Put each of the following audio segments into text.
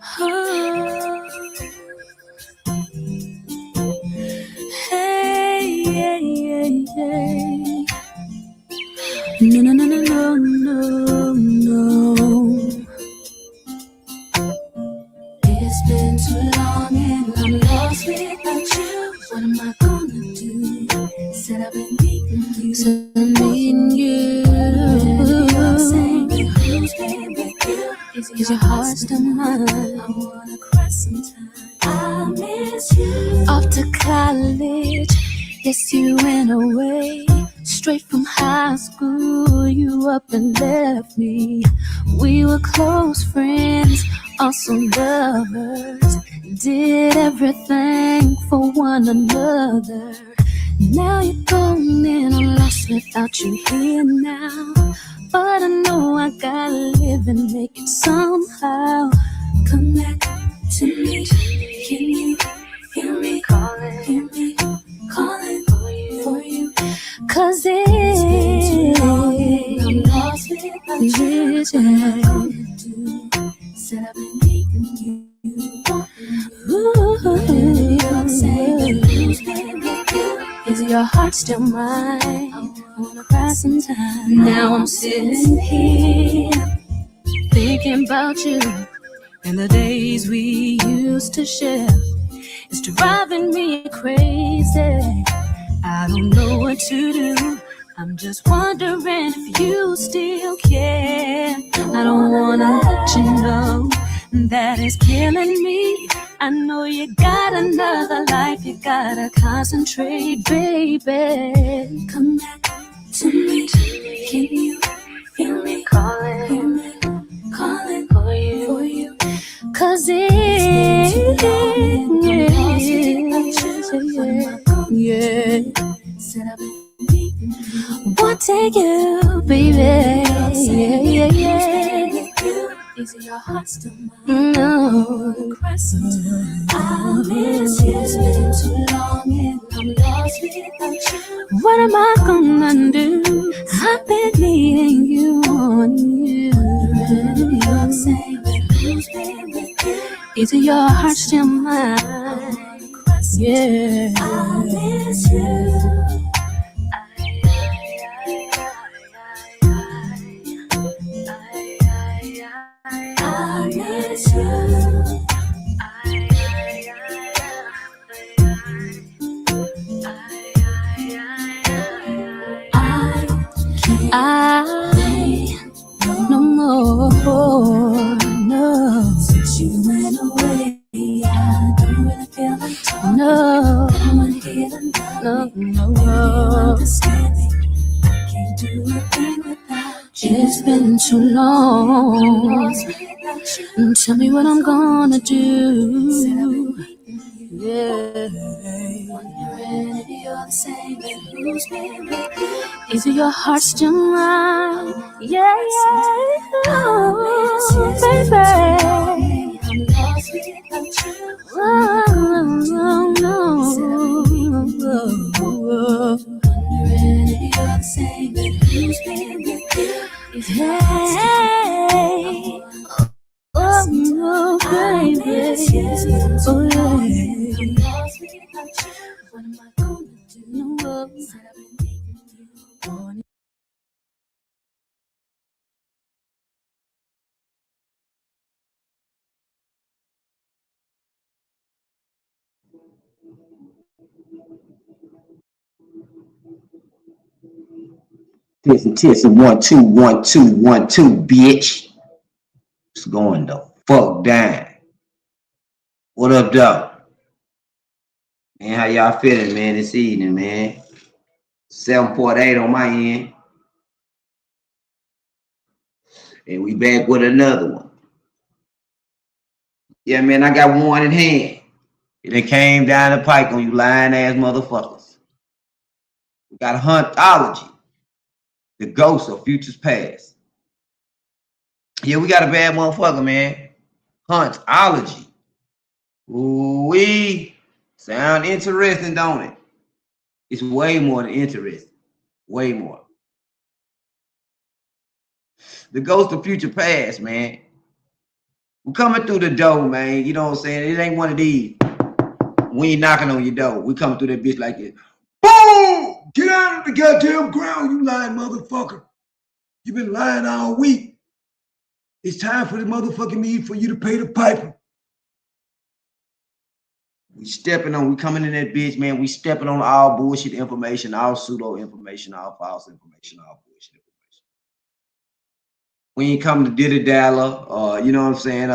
Oh. Hey, yeah, yeah, yeah. No, no, no, no, no, no. It's been too long and I'm lost without you. What am I gonna do? Said I've been needing you. Said I'm needing you. Who's been with you? Is your heart still mine? I wanna cry sometime. I miss you. Off to college. Yes, you went away. Straight from high school, you up and left me. We were close friends, also lovers. Did everything for one another. Now you're gone and I'm lost without you here now. But I know I gotta live and make it somehow. Come back to me. Can you hear me calling? Hear me calling for you. Cause it's been too long and I'm lost without you. What am I gonna do? Said I've been needing you. Is your heart still mine? I wanna cry sometime. Now I'm sitting here thinking about you and the days we used to share. It's driving me crazy. I don't know what to do. I'm just wondering if you still care. I don't wanna let you know that it's killing me. I know you got another life, you gotta concentrate, baby. Come back to me. Can you hear me calling? Hear me calling for you. Cause it's yeah. Said I've been needing you. Want to take you, baby. Yeah, yeah, yeah. Is your heart still mine? No. I miss you. It's been too long and I'm lost without you. What am I gonna do? I've been needing you on you. You're saying who's been with you? Is your heart still mine? Yeah. I miss you. I miss you. I no more, no. Since you went away, I don't really feel like talking. No, no, no. Understand me. I can't do a thing without you. It's been too long. Tell me what I'm gonna do. Yeah. Wondering if you're the same, and who's been with you? Is your heart still mine? Yeah, yeah. Oh, baby. I'm lost without you. Oh, no. Wondering if you're the same, and who's been with you? Hey. Oh, no, baby. Oh, yeah. What am I gonna do? No, Tissy, 1 2 1 2 1 2, bitch. What's going the fuck down? What up, though? Man, how y'all feeling, man, this evening, man? 7.8 on my end. And we back with another one. Yeah, man, I got one in hand. It came down the pike on you lying ass motherfuckers. We got Hauntology, the ghost of futures past. Yeah, we got a bad motherfucker, man. Hauntology. Ooh-wee. Sound interesting, don't it? It's way more than interesting. Way more. The ghost of future past, man. We coming through the door, man. You know what I'm saying? It ain't one of these. We ain't knocking on your door. We coming through that bitch like this. Boom! Get out of the goddamn ground, you lying motherfucker. You been lying all week. It's time for the motherfucking me for you to pay the piper. We stepping on, we coming in that bitch, man. We stepping on all bullshit information, all pseudo information, all false information, all bullshit information. We ain't coming to diddy dalla, you know what I'm saying?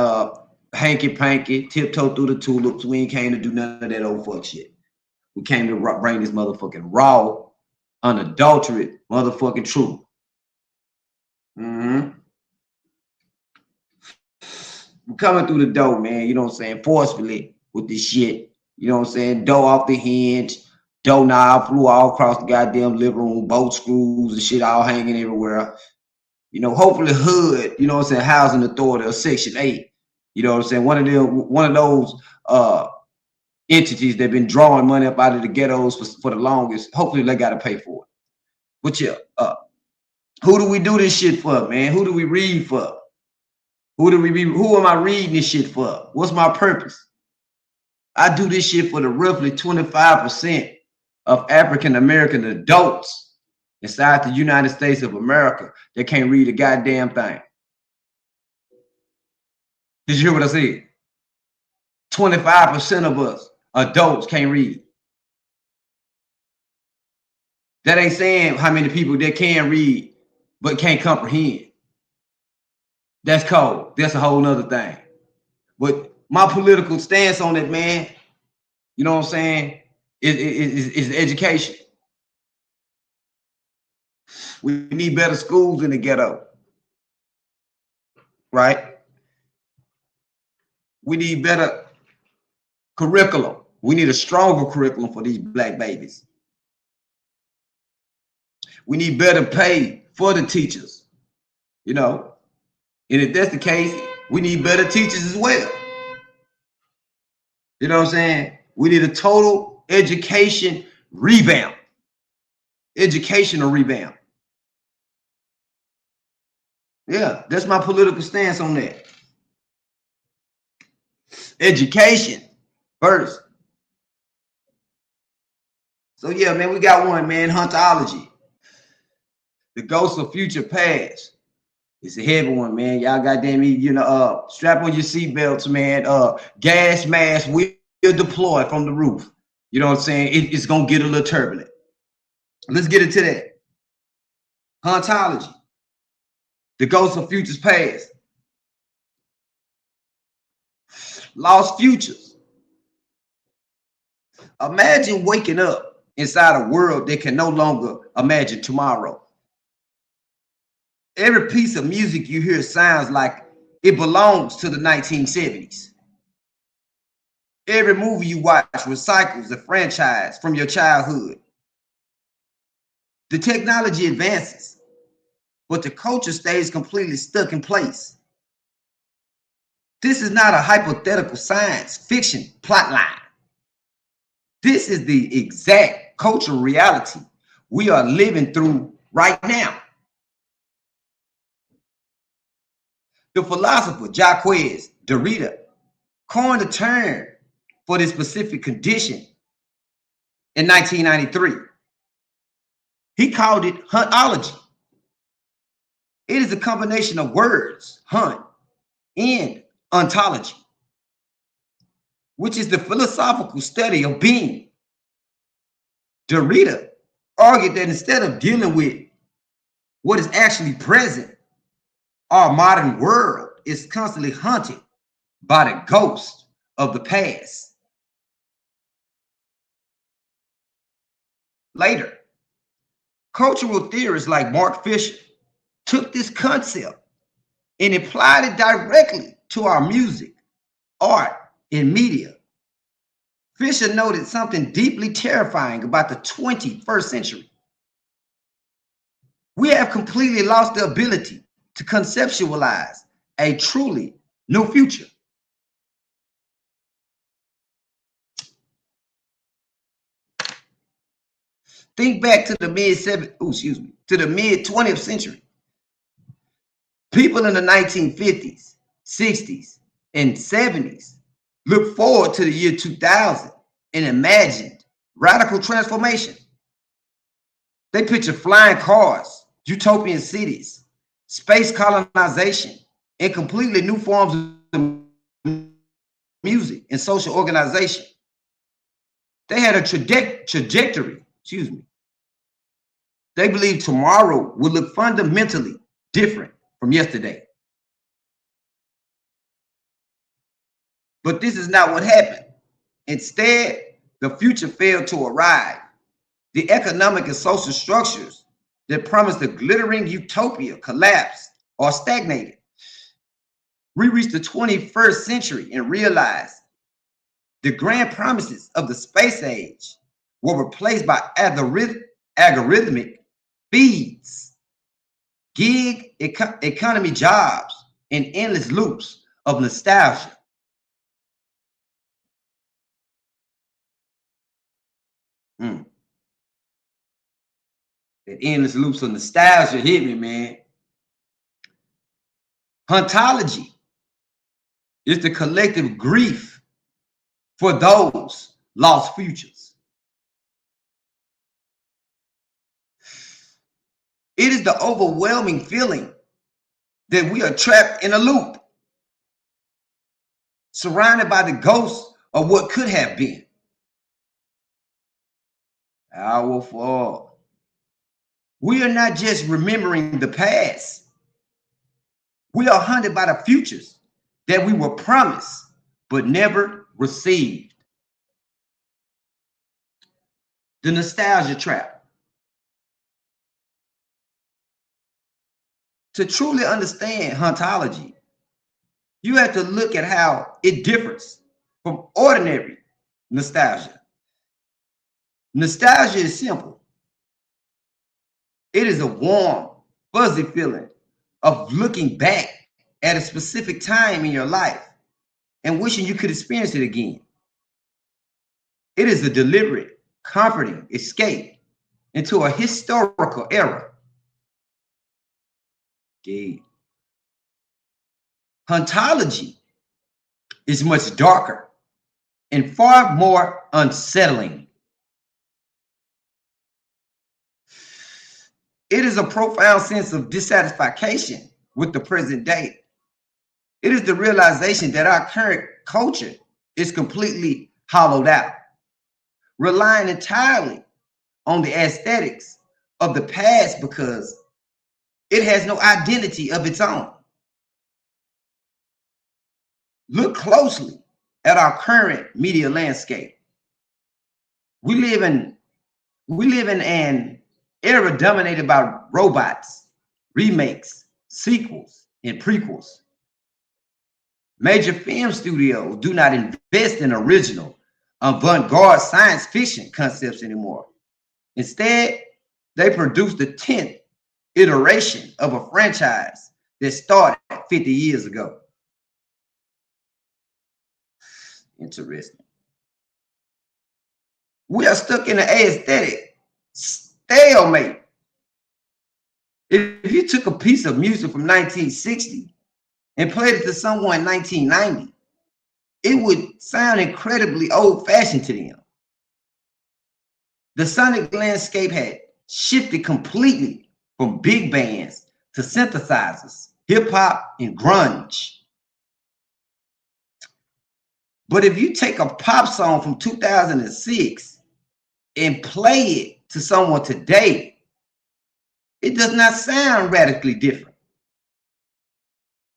Hanky panky, tiptoe through the tulips. We ain't came to do none of that old fuck shit. We came to bring this motherfucking raw, unadulterated motherfucking truth. Mm-hmm. We're coming through the door, man. You know what I'm saying? Forcefully with this shit. You know what I'm saying? Door off the hinge, door knob flew all across the goddamn living room, bolt screws and shit all hanging everywhere. You know, hopefully hood, you know what I'm saying, housing authority or section 8. You know what I'm saying? One of those entities that been drawing money up out of the ghettos for the longest. Hopefully they gotta pay for it. But yeah, who do we do this shit for, man? Who do we read for? Who am I reading this shit for? What's my purpose? I do this shit for the roughly 25% of African American adults inside the United States of America that can't read a goddamn thing. Did you hear what I said? 25% of us adults can't read. That ain't saying how many people that can read but can't comprehend. That's cold. That's a whole nother thing. But my political stance on it, man, you know what I'm saying, is education. We need better schools in the ghetto, right? We need better curriculum. We need a stronger curriculum for these black babies. We need better pay for the teachers, you know. And if that's the case, we need better teachers as well. You know what I'm saying? We need a total education revamp. Educational revamp. Yeah, that's my political stance on that. Education first. So yeah, man, we got one, man, Hauntology. The Ghost of Future Past. It's a heavy one, man. Y'all goddamn me, you know, strap on your seatbelts, man. Gas mask will deploy from the roof. You know what I'm saying? It's gonna get a little turbulent. Let's get into that. Hauntology. The Ghost of Futures Past. Lost futures. Imagine waking up inside a world that can no longer imagine tomorrow. Every piece of music you hear sounds like it belongs to the 1970s. Every movie you watch recycles the franchise from your childhood. The technology advances, but the culture stays completely stuck in place. This is not a hypothetical science fiction plotline. This is the exact cultural reality we are living through right now. The philosopher Jacques Derrida coined a term for this specific condition in 1993. He called it hauntology. It is a combination of words, haunt and ontology, which is the philosophical study of being. Derrida argued that instead of dealing with what is actually present, our modern world is constantly haunted by the ghost of the past. Later, cultural theorists like Mark Fisher took this concept and applied it directly to our music, art, and media. Fisher noted something deeply terrifying about the 21st century. We have completely lost the ability to conceptualize a truly new future. Think back to the mid 20th century. People in the 1950s, 60s, and 70s looked forward to the year 2000 and imagined radical transformation. They picture flying cars, utopian cities, space colonization, and completely new forms of music and social organization. They had a trajectory, excuse me. They believed tomorrow would look fundamentally different from yesterday. But this is not what happened. Instead, the future failed to arrive. The economic and social structures that promised a glittering utopia collapsed or stagnated. We reached the 21st century and realized the grand promises of the space age were replaced by algorithmic feeds, gig economy jobs, and endless loops of nostalgia. Mm. The endless loops of nostalgia hit me, man. Hauntology is the collective grief for those lost futures. It is the overwhelming feeling that we are trapped in a loop, surrounded by the ghosts of what could have been. Our fault. We are not just remembering the past. We are haunted by the futures that we were promised but never received. The nostalgia trap. To truly understand hauntology, you have to look at how it differs from ordinary nostalgia. Nostalgia is simple. It is a warm, fuzzy feeling of looking back at a specific time in your life and wishing you could experience it again. It is a deliberate, comforting escape into a historical era. Okay. Hauntology is much darker and far more unsettling. It is a profound sense of dissatisfaction with the present day. It is the realization that our current culture is completely hollowed out, relying entirely on the aesthetics of the past because it has no identity of its own. Look closely at our current media landscape. We live in an era dominated by robots, remakes, sequels, and prequels. Major film studios do not invest in original, avant-garde science fiction concepts anymore. Instead, they produce the 10th iteration of a franchise that started 50 years ago. Interesting. We are stuck in an aesthetic stalemate. If you took a piece of music from 1960 and played it to someone in 1990, it would sound incredibly old-fashioned to them. The sonic landscape had shifted completely from big bands to synthesizers, hip-hop, and grunge. But if you take a pop song from 2006 and play it to someone today, it does not sound radically different.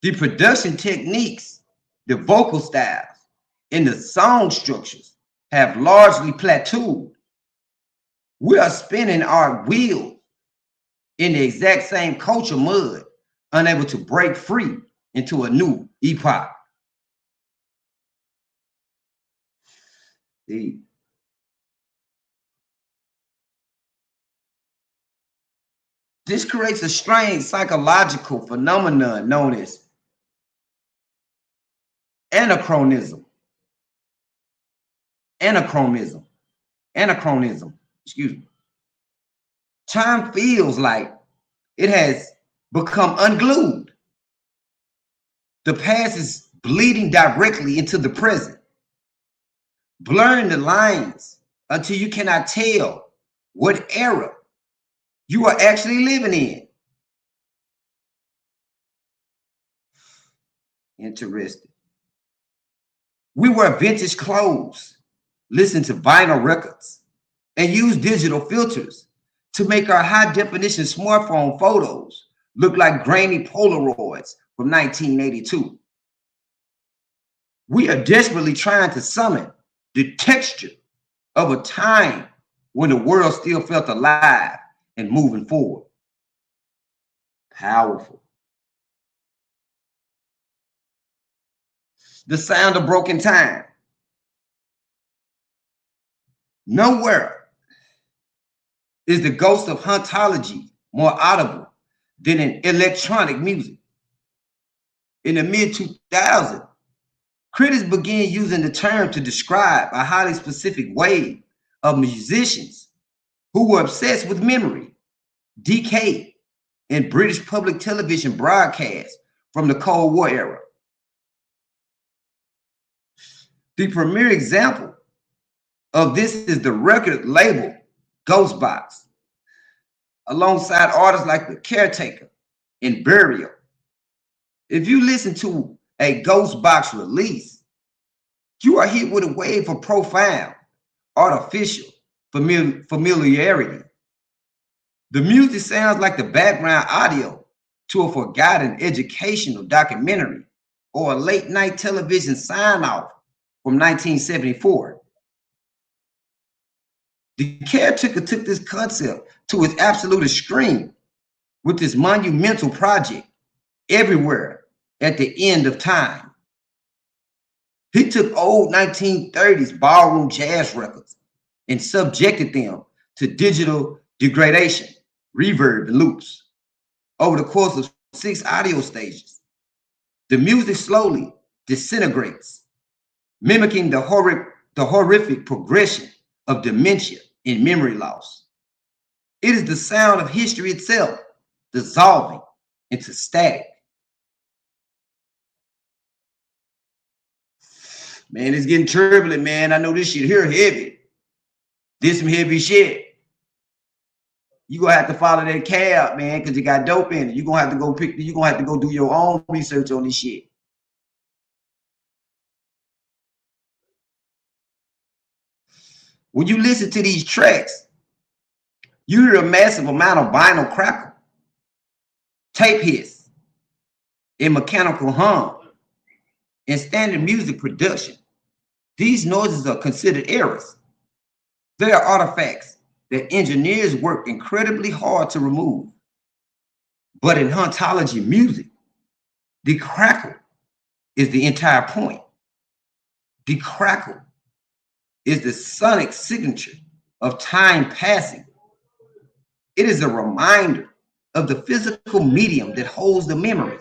The production techniques, the vocal styles, and the song structures have largely plateaued. We are spinning our wheels in the exact same culture mud, unable to break free into a new epoch. This creates a strange psychological phenomenon known as anachronism. Anachronism. Excuse me. Time feels like it has become unglued. The past is bleeding directly into the present, blurring the lines until you cannot tell what era you are actually living in. Interesting. We wear vintage clothes, listen to vinyl records, and use digital filters to make our high definition smartphone photos look like grainy Polaroids from 1982. We are desperately trying to summon the texture of a time when the world still felt alive and moving forward. Powerful. The sound of broken time. Nowhere is the ghost of hauntology more audible than in electronic music. In the mid 2000s, critics began using the term to describe a highly specific wave of musicians who were obsessed with memory, decay, and British public television broadcasts from the Cold War era. The premier example of this is the record label Ghostbox, alongside artists like The Caretaker and Burial. If you listen to a Ghostbox release, you are hit with a wave of profound, artificial familiarity. The music sounds like the background audio to a forgotten educational documentary or a late night television sign off from 1974. The Caretaker took this concept to its absolute extreme with this monumental project, Everywhere at the End of Time. He took old 1930s ballroom jazz records and subjected them to digital degradation, reverb, and loops. Over the course of 6 audio stages, the music slowly disintegrates, mimicking the horrific progression of dementia and memory loss. It is the sound of history itself dissolving into static. Man, it's getting turbulent, man. I know this shit here heavy. This some heavy shit. You gonna have to follow that cab, man, because you got dope in it. You gonna have to go do your own research on this shit. When you listen to these tracks, you hear a massive amount of vinyl crackle, tape hiss, and mechanical hum. In standard music production, these noises are considered errors. They are artifacts that engineers work incredibly hard to remove. But in hauntology music, the crackle is the entire point. The crackle is the sonic signature of time passing. It is a reminder of the physical medium that holds the memory.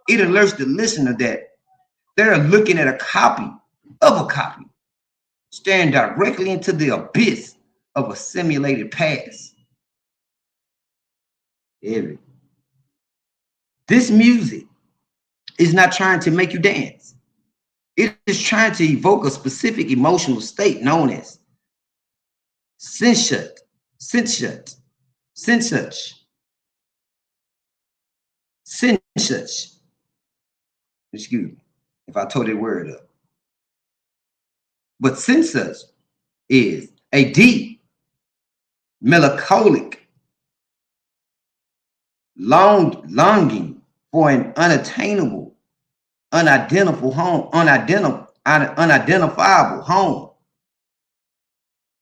It alerts the listener that they're looking at a copy of a copy, staring directly into the abyss of a simulated past. This music is not trying to make you dance. It is trying to evoke a specific emotional state known as sensuch. Excuse me if I tore that word up. But sensuch is a deep, melancholic longing for an unattainable, unidentifiable home.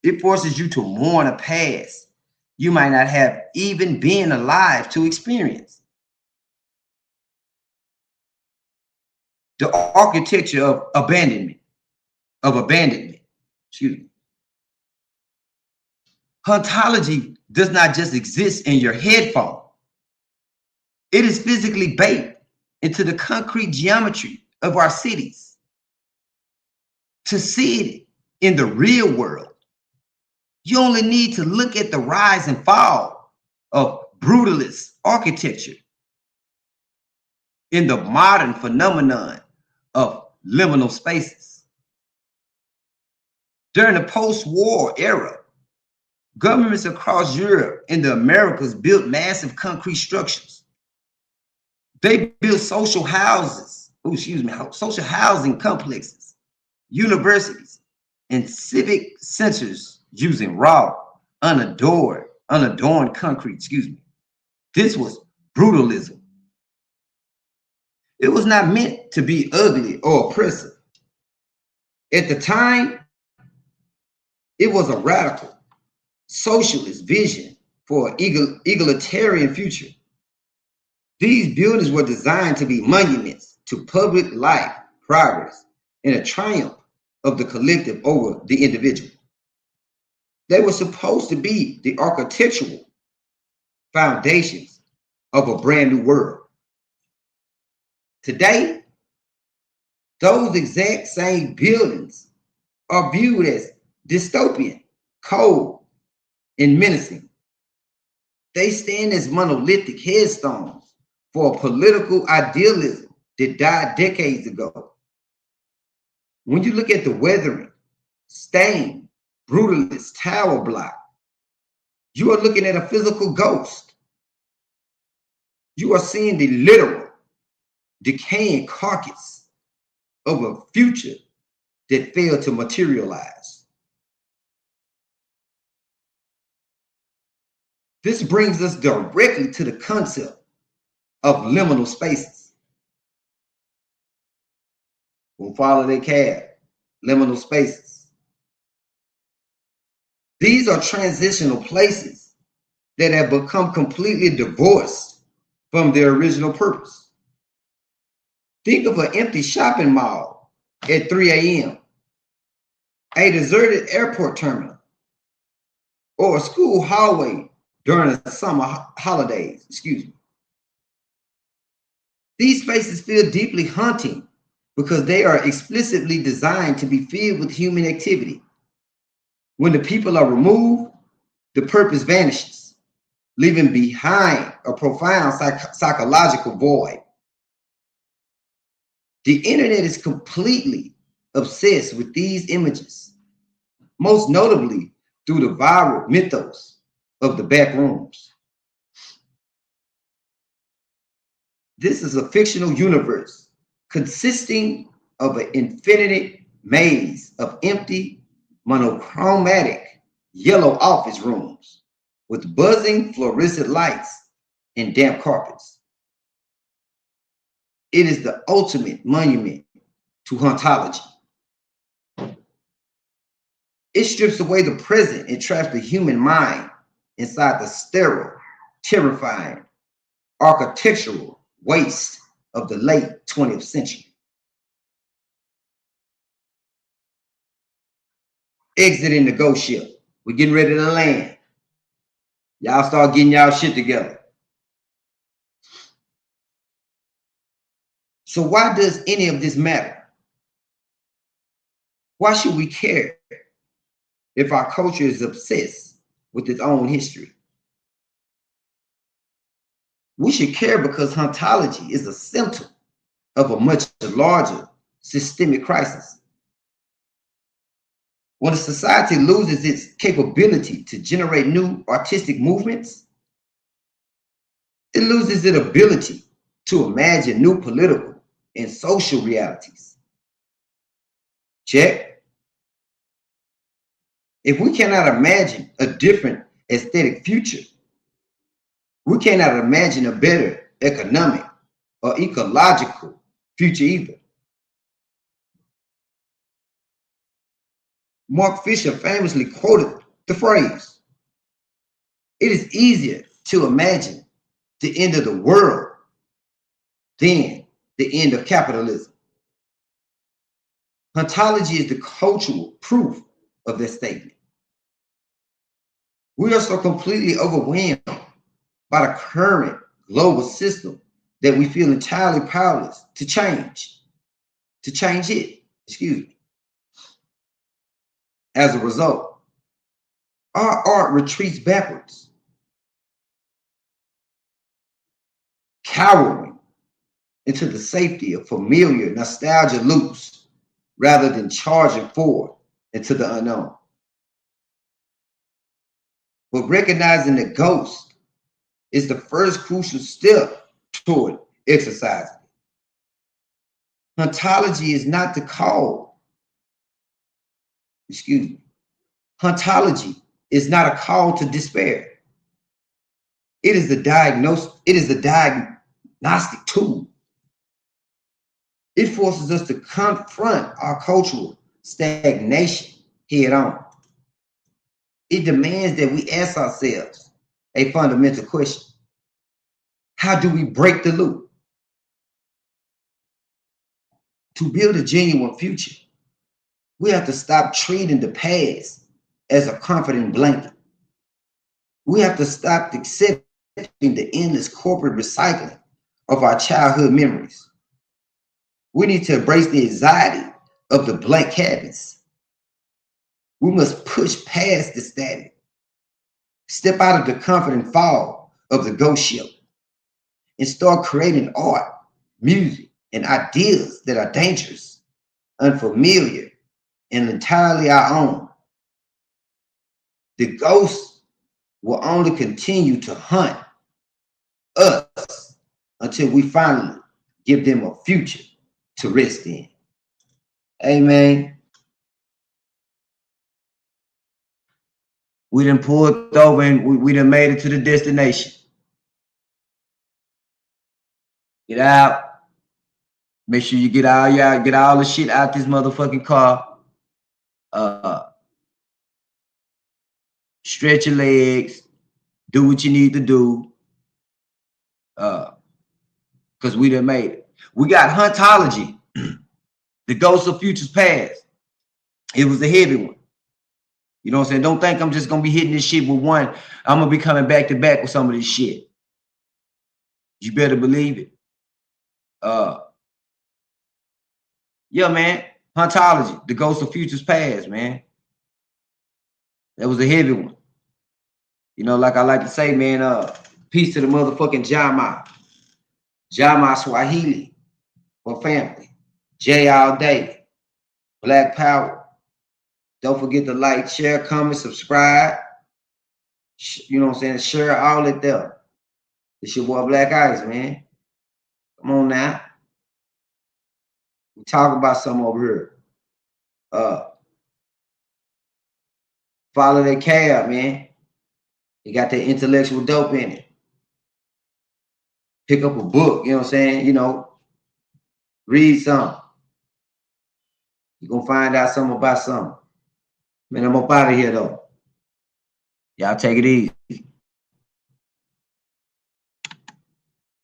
It forces you to mourn a past you might not have even been alive to experience. The architecture of abandonment. Excuse me. Hauntology does not just exist in your headphone. It is physically baked into the concrete geometry of our cities. To see it in the real world, you only need to look at the rise and fall of brutalist architecture in the modern phenomenon of liminal spaces. During the post-war era, governments across Europe and the Americas built massive concrete structures. They built social housing complexes, universities, and civic centers using raw, unadorned concrete. This was brutalism. It was not meant to be ugly or oppressive. At the time, it was a radical socialist vision for an egalitarian future. These buildings were designed to be monuments to public life, progress, and a triumph of the collective over the individual. They were supposed to be the architectural foundations of a brand new world. Today, those exact same buildings are viewed as dystopian, cold, and menacing. They stand as monolithic headstones for a political idealism that died decades ago. When you look at the weathering, stained, brutalist tower block, you are looking at a physical ghost. You are seeing the literal, decaying carcass of a future that failed to materialize. This brings us directly to the concept of liminal spaces. We'll follow their cab, liminal spaces. These are transitional places that have become completely divorced from their original purpose. Think of an empty shopping mall at 3 a.m., a deserted airport terminal, or a school hallway during the summer holidays. These spaces feel deeply haunting because they are explicitly designed to be filled with human activity. When the people are removed, the purpose vanishes, leaving behind a profound psychological void. The internet is completely obsessed with these images, most notably through the viral mythos of the back rooms. This is a fictional universe consisting of an infinite maze of empty, monochromatic yellow office rooms with buzzing fluorescent lights and damp carpets. It is the ultimate monument to hauntology. It strips away the present and traps the human mind inside the sterile, terrifying, architectural waste of the late 20th century. Exiting the ghost ship. We're getting ready to land. Y'all start getting y'all shit together. So why does any of this matter? Why should we care if our culture is obsessed with its own history? We should care because hauntology is a symptom of a much larger systemic crisis. When a society loses its capability to generate new artistic movements, it loses its ability to imagine new political and social realities. Check. If we cannot imagine a different aesthetic future, we cannot imagine a better economic or ecological future either. Mark Fisher famously quoted the phrase, "It is easier to imagine the end of the world than the end of capitalism." Hauntology is the cultural proof of this statement. We are so completely overwhelmed by the current global system that we feel entirely powerless to change it. As a result, our art retreats backwards, cowering into the safety of familiar nostalgia loops rather than charging forward into the unknown. But recognizing the ghost is the first crucial step toward exercising. Hauntology is not the call. Excuse me. Hauntology is not a call to despair. It is the diagnostic tool. It forces us to confront our cultural stagnation head on. It demands that we ask ourselves a fundamental question. How do we break the loop? To build a genuine future, we have to stop treating the past as a comforting blanket. We have to stop accepting the endless corporate recycling of our childhood memories. We need to embrace the anxiety of the blank canvas. We must push past the static, step out of the comforting fog of the ghost ship, and start creating art, music, and ideas that are dangerous, unfamiliar, and entirely our own. The ghosts will only continue to hunt us until we finally give them a future to rest in. Amen. We done pulled over and we done made it to the destination. Get out. Make sure you get all the shit out this motherfucking car. Stretch your legs. Do what you need to do. Because we done made it. We got Hauntology, the Ghost of Futures Past. It was a heavy one. You know what I'm saying? Don't think I'm just gonna be hitting this shit with one. I'm gonna be coming back to back with some of this shit. You better believe it. Yeah, man. Hauntology, the Ghost of Futures Past, man. That was a heavy one. You know, like I like to say, man, peace to the motherfucking Jama. Jama Swahili for family. J all day. Black Power. Don't forget to like, share, comment, subscribe. You know what I'm saying? Share all it there. It's your boy Black Ice, man. Come on now. We talk about something over here. Follow that cab, man. You got that intellectual dope in it. Pick up a book, you know what I'm saying? You know, read something. You're gonna find out something about something. Man, I'm up out of here though. Y'all take it easy.